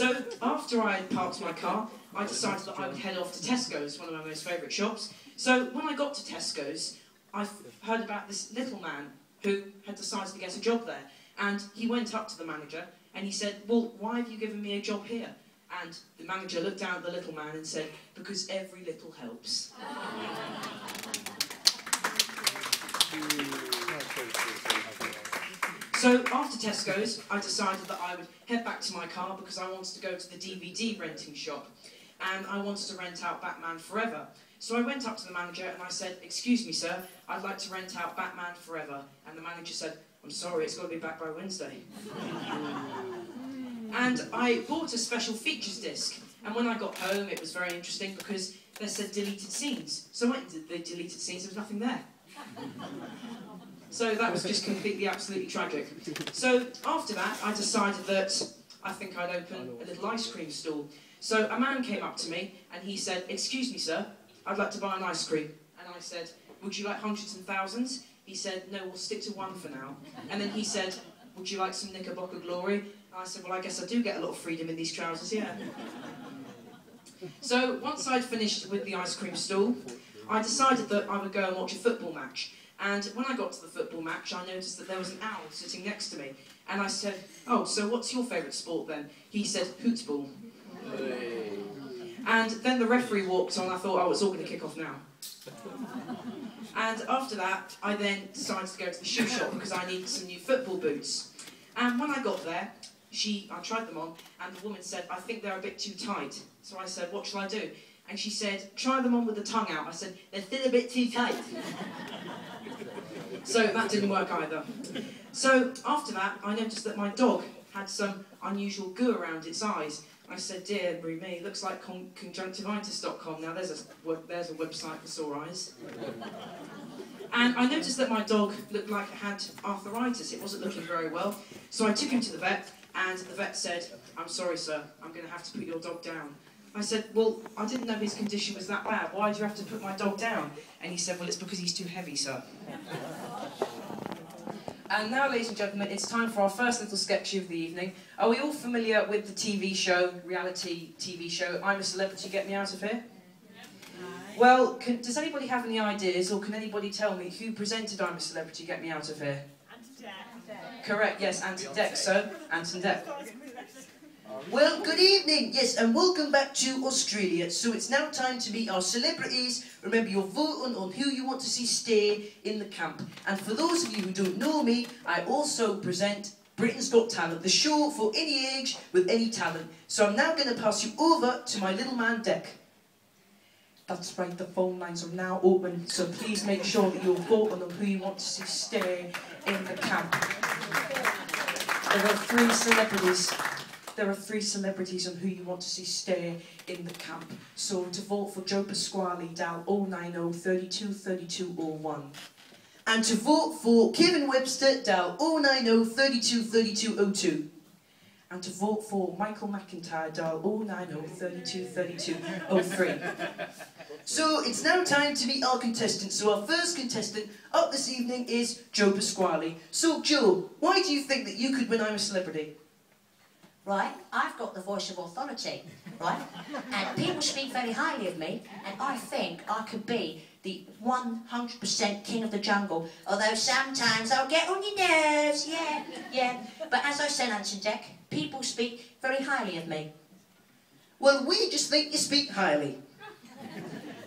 So after I parked my car, I decided that I would head off to Tesco's, one of my most favourite shops. So when I got to Tesco's, I heard about this little man who had decided to get a job there. And he went up to the manager and he said, well, why have you given me a job here? And the manager looked down at the little man and said, because every little helps. So after Tesco's, I decided that I would head back to my car because I wanted to go to the DVD renting shop. And I wanted to rent out Batman Forever. So I went up to the manager and I said, excuse me sir, I'd like to rent out Batman Forever. And the manager said, I'm sorry, it's got to be back by Wednesday. And I bought a special features disc. And when I got home, it was very interesting because they said deleted scenes. So I went to the deleted scenes, there was nothing there. So that was just completely, absolutely tragic. So after that, I decided that I think I'd open a little ice cream stall. So a man came up to me and he said, excuse me sir, I'd like to buy an ice cream. And I said, would you like hundreds and thousands? He said, no, we'll stick to one for now. And then he said, would you like some Knickerbocker glory? And I said, well, I guess I do get a lot of freedom in these trousers, yeah. So once I'd finished with the ice cream stall, I decided that I would go and watch a football match. And when I got to the football match, I noticed that there was an owl sitting next to me. And I said, oh, so what's your favourite sport then? He said, hootball. And then the referee walked on. I thought, oh, it's all going to kick off now. And after that, I then decided to go to the shoe shop because I needed some new football boots. And when I got there, I tried them on, and the woman said, I think they're a bit too tight. So I said, what shall I do? And she said, try them on with the tongue out. I said, they're still a bit too tight. So that didn't work either. So after that, I noticed that my dog had some unusual goo around its eyes. I said, dear me, looks like conjunctivitis.com. Now there's a website for sore eyes. And I noticed that my dog looked like it had arthritis. It wasn't looking very well. So I took him to the vet, and the vet said, I'm sorry sir, I'm going to have to put your dog down. I said, well, I didn't know his condition was that bad. Why do you have to put my dog down? And he said, well, it's because he's too heavy, sir. And now, ladies and gentlemen, it's time for our first little sketch of the evening. Are we all familiar with the TV show, reality TV show, I'm a Celebrity, Get Me Out of Here? Well, does anybody have any ideas, or can anybody tell me who presented I'm a Celebrity, Get Me Out of Here? Anton Deck. Correct, yes, Anton Deck, so Anton Deck. Well, good evening, yes, and welcome back to Australia. So it's now time to meet our celebrities. Remember, you're voting on who you want to see stay in the camp. And for those of you who don't know me, I also present Britain's Got Talent, the show for any age with any talent. So I'm now going to pass you over to my little man, Deck. That's right, the phone lines are now open, so please make sure that you're voting on who you want to see stay in the camp. There are three celebrities. There are three celebrities on who you want to see stay in the camp. So to vote for Joe Pasquale, dial 090 32 32 01. And to vote for Kevin Webster, dial 090 32 32 02. And to vote for Michael McIntyre, dial 090 32 32 03. So it's now time to meet our contestants. So our first contestant up this evening is Joe Pasquale. So Joe, why do you think that you could win I'm a Celebrity? Right, I've got the voice of authority, right? And people speak very highly of me, and I think I could be the 100% king of the jungle. Although sometimes I'll get on your nerves, yeah. But as I said, Anton Deck, people speak very highly of me. Well, we just think you speak highly.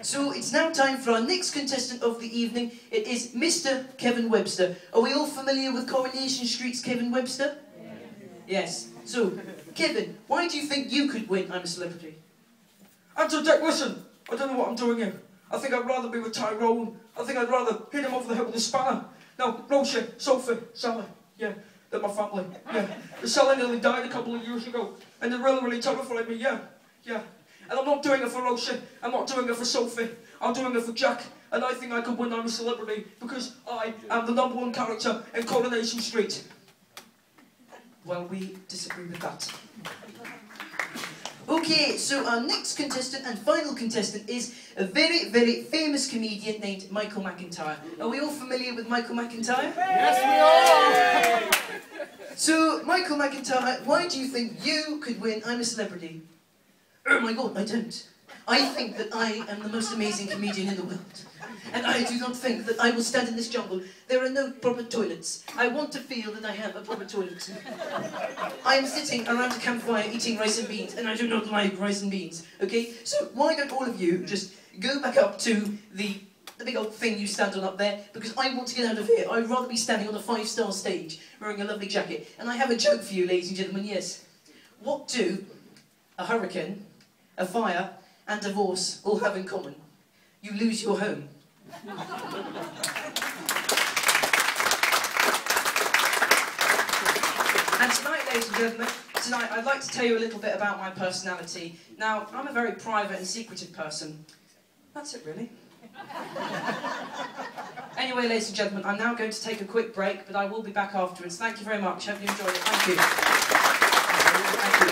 So it's now time for our next contestant of the evening. It is Mr. Kevin Webster. Are we all familiar with Coronation Street's Kevin Webster? Yes. So, Kevin, why do you think you could win I'm a Celebrity? Anton Deck, listen, I don't know what I'm doing here. I think I'd rather be with Tyrone. I think I'd rather hit him over the head with a spanner. Now, Rosie, Sophie, Sally, yeah, they're my family, yeah. Sally nearly died a couple of years ago, and it really terrified me, yeah. And I'm not doing it for Rosie, I'm not doing it for Sophie, I'm doing it for Jack, and I think I could win I'm a Celebrity because I am the #1 character in Coronation Street. Well, we disagree with that. Okay, so our next contestant and final contestant is a very, very famous comedian named Michael McIntyre. Are we all familiar with Michael McIntyre? Yes, we are! So, Michael McIntyre, why do you think you could win I'm a Celebrity? Oh my God, I don't. I think that I am the most amazing comedian in the world. And I do not think that I will stand in this jungle. There are no proper toilets. I want to feel that I have a proper toilet. I am sitting around a campfire eating rice and beans, and I do not like rice and beans, okay? So why don't all of you just go back up to the big old thing you stand on up there, because I want to get out of here. I'd rather be standing on a 5-star stage, wearing a lovely jacket. And I have a joke for you, ladies and gentlemen, yes. What do a hurricane, a fire, and divorce all have in common? You lose your home. And tonight, ladies and gentlemen, tonight I'd like to tell you a little bit about my personality. Now, I'm a very private and secretive person. That's it, really. Anyway, ladies and gentlemen, I'm now going to take a quick break, but I will be back afterwards. Thank you very much. Hope you enjoyed it. Thank you. Thank you.